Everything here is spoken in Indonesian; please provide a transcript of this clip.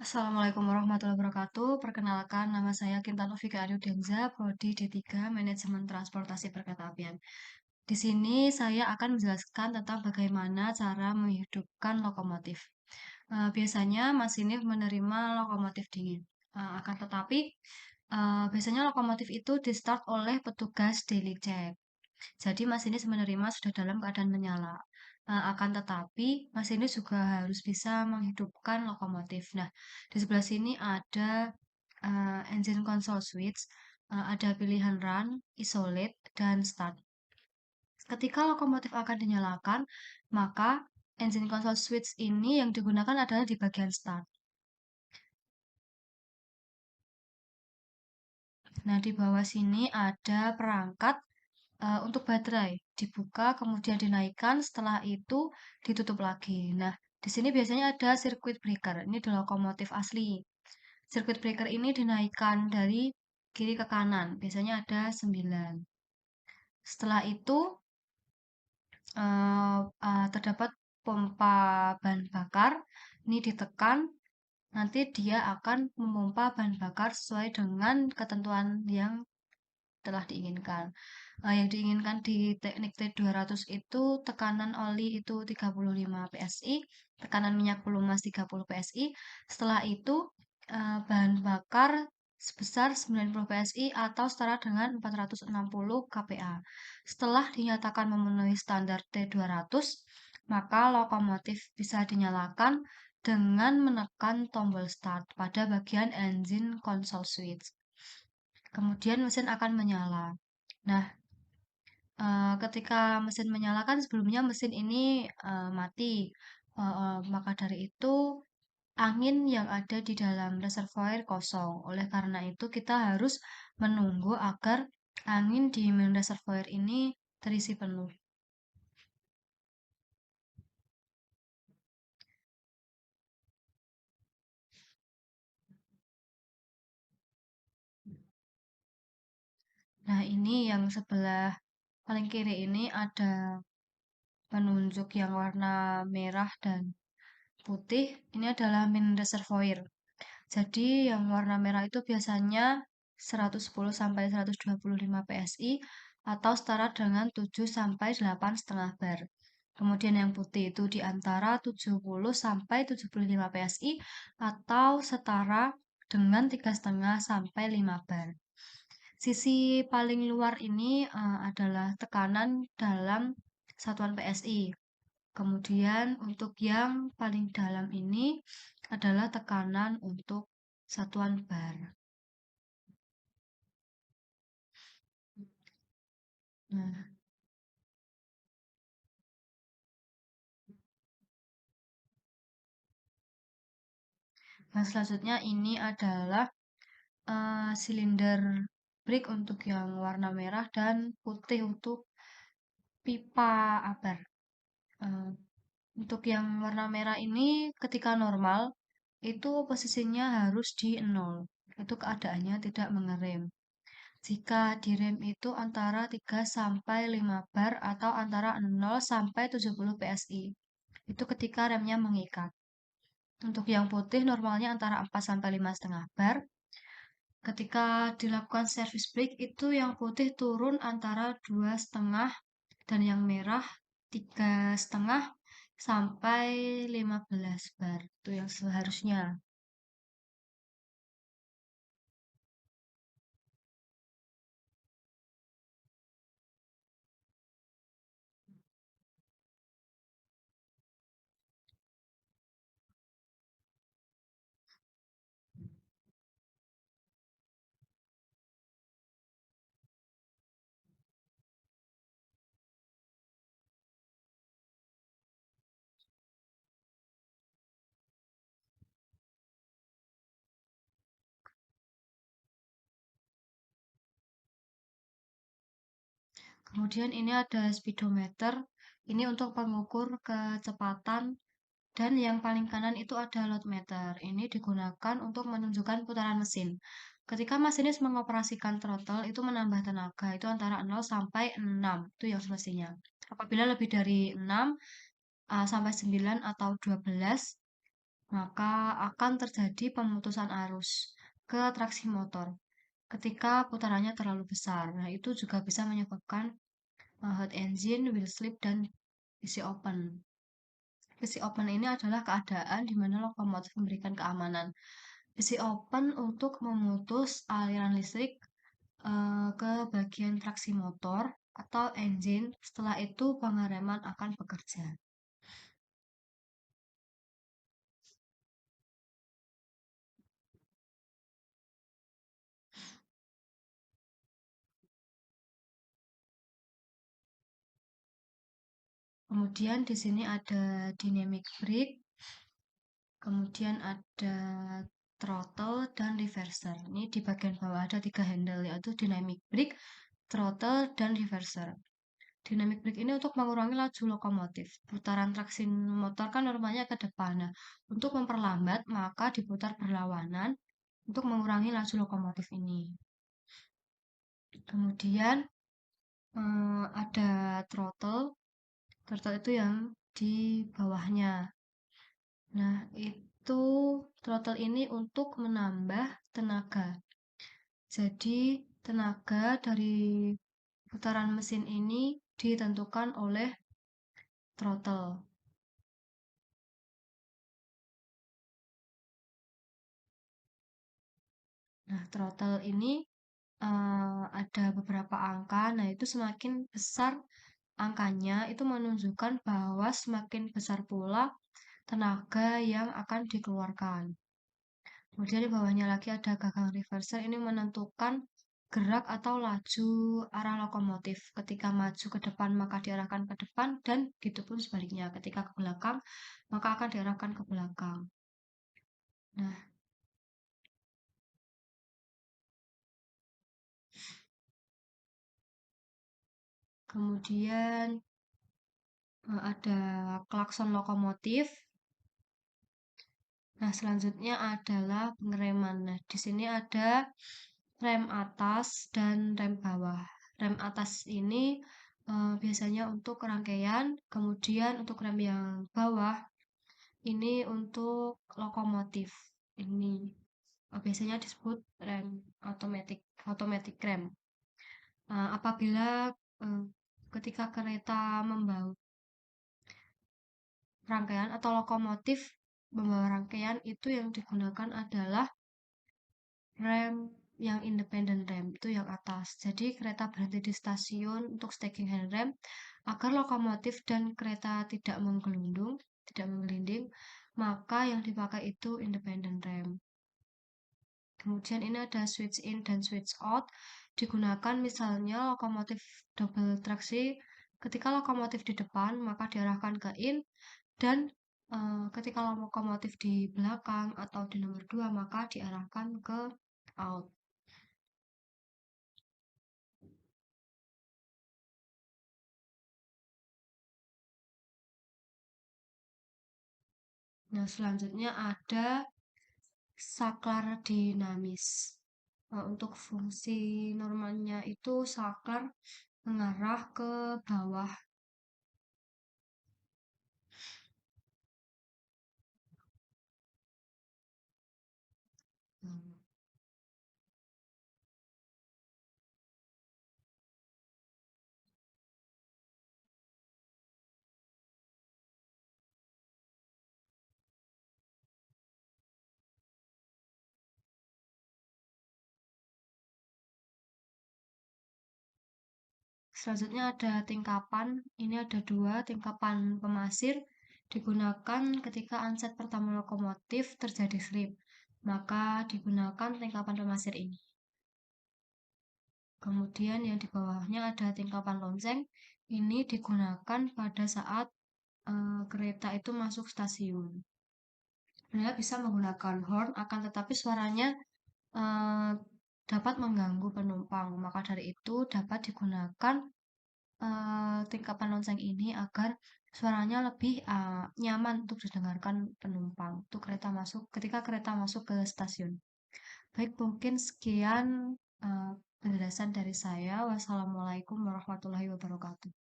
Assalamualaikum warahmatullahi wabarakatuh. Perkenalkan, nama saya Kintano Vika Aryudenza, Prodi D3 Manajemen Transportasi Perkeretaapian. Di sini saya akan menjelaskan tentang bagaimana cara menghidupkan lokomotif. Biasanya masinis menerima lokomotif dingin. Akan tetapi, biasanya lokomotif itu di-start oleh petugas daily check. Jadi masinis menerima sudah dalam keadaan menyala. Akan tetapi masinis juga harus bisa menghidupkan lokomotif. Nah, di sebelah sini ada engine console switch, ada pilihan run, isolate, dan start. Ketika lokomotif akan dinyalakan, maka engine console switch ini yang digunakan adalah di bagian start. Nah, di bawah sini ada perangkat untuk baterai dibuka kemudian dinaikkan, setelah itu ditutup lagi. Nah, di sini biasanya ada circuit breaker. Ini di lokomotif asli. Circuit breaker ini dinaikkan dari kiri ke kanan. Biasanya ada 9. Setelah itu terdapat pompa bahan bakar. Ini ditekan, nanti dia akan memompa bahan bakar sesuai dengan ketentuan yang telah diinginkan. Yang diinginkan di teknik T200 itu tekanan oli itu 35 PSI, tekanan minyak pelumas 30 PSI. Setelah itu bahan bakar sebesar 90 PSI atau setara dengan 460 kPa. Setelah dinyatakan memenuhi standar T200, maka lokomotif bisa dinyalakan dengan menekan tombol start pada bagian engine console switch. Kemudian mesin akan menyala. Nah, ketika mesin menyala kan sebelumnya mesin ini mati. Maka dari itu angin yang ada di dalam reservoir kosong. Oleh karena itu kita harus menunggu agar angin di main reservoir ini terisi penuh. Nah, ini yang sebelah paling kiri ini ada penunjuk yang warna merah dan putih. Ini adalah main reservoir. Jadi yang warna merah itu biasanya 110 sampai 125 PSI atau setara dengan 7 sampai 8,5 bar. Kemudian yang putih itu di antara 70 sampai 75 PSI atau setara dengan 3,5 sampai 5 bar. Sisi paling luar ini adalah tekanan dalam satuan PSI. Kemudian untuk yang paling dalam ini adalah tekanan untuk satuan bar. Nah, selanjutnya ini adalah silinder brake untuk yang warna merah dan putih untuk pipa abar. Eh, untuk yang warna merah ini ketika normal itu posisinya harus di 0. Itu keadaannya tidak mengerem. Jika direm itu antara 3 sampai 5 bar atau antara 0 sampai 70 PSI. Itu ketika remnya mengikat. Untuk yang putih normalnya antara 4 sampai 5,5 bar. Ketika dilakukan service brake itu yang putih turun antara 2,5 dan yang merah 3,5 sampai 15 bar. Itu yang seharusnya. Kemudian ini ada speedometer. Ini untuk pengukur kecepatan. Dan yang paling kanan itu ada load meter. Ini digunakan untuk menunjukkan putaran mesin. Ketika masinis mengoperasikan throttle itu menambah tenaga itu antara 0 sampai 6. Itu yang semestinya. Apabila lebih dari 6 sampai 9 atau 12 maka akan terjadi pemutusan arus ke traksi motor ketika putarannya terlalu besar. Nah, itu juga bisa menyebabkan hot engine, wheel slip, dan PC open. PC open ini adalah keadaan di mana lokomotif memberikan keamanan. PC open untuk memutus aliran listrik ke bagian traksi motor atau engine. Setelah itu pengereman akan bekerja. Kemudian di sini ada dynamic brake, kemudian ada throttle dan reverser. Ini di bagian bawah ada 3 handle, yaitu dynamic brake, throttle, dan reverser. Dynamic brake ini untuk mengurangi laju lokomotif. Putaran traksi motor kan normalnya ke depan. Nah, untuk memperlambat maka diputar berlawanan untuk mengurangi laju lokomotif ini. Kemudian ada throttle. Throttle itu yang di bawahnya. Nah, itu throttle ini untuk menambah tenaga. Jadi, tenaga dari putaran mesin ini ditentukan oleh throttle. Nah, throttle ini ada beberapa angka. Nah, itu semakin besar angkanya, itu menunjukkan bahwa semakin besar pula tenaga yang akan dikeluarkan. Kemudian di bawahnya lagi ada gagang reverser, ini menentukan gerak atau laju arah lokomotif. Ketika maju ke depan maka diarahkan ke depan, dan gitu pun sebaliknya. Ketika ke belakang maka akan diarahkan ke belakang. Nah, kemudian ada klakson lokomotif. Nah, selanjutnya adalah pengereman. Nah, di sini ada rem atas dan rem bawah. Rem atas ini biasanya untuk rangkaian, kemudian untuk rem yang bawah ini untuk lokomotif. Ini biasanya disebut rem automatic rem. Apabila eh, ketika kereta membawa rangkaian atau lokomotif membawa rangkaian, itu yang digunakan adalah rem yang independent rem, itu yang atas. Jadi kereta berhenti di stasiun untuk stacking hand rem agar lokomotif dan kereta tidak menggelundung, tidak menggelinding, maka yang dipakai itu independent rem. Kemudian ini ada switch in dan switch out, digunakan misalnya lokomotif double traksi. Ketika lokomotif di depan maka diarahkan ke in, dan ketika lokomotif di belakang atau di nomor 2 maka diarahkan ke out. Nah, selanjutnya ada saklar dinamis. Nah, untuk fungsi normalnya itu saklar mengarah ke bawah. Hmm. Selanjutnya ada tingkapan. Ini ada dua tingkapan pemasir digunakan ketika onset pertama lokomotif terjadi slip. Maka digunakan tingkapan pemasir ini. Kemudian yang di bawahnya ada tingkapan lonceng. Ini digunakan pada saat kereta itu masuk stasiun. Sebenarnya bisa menggunakan horn, akan tetapi suaranya eh, dapat mengganggu penumpang. Maka dari itu dapat digunakan tingkapan lonceng ini agar suaranya lebih nyaman untuk didengarkan penumpang. Untuk kereta masuk, ketika kereta masuk ke stasiun. Baik, mungkin sekian penjelasan dari saya. Wassalamualaikum warahmatullahi wabarakatuh.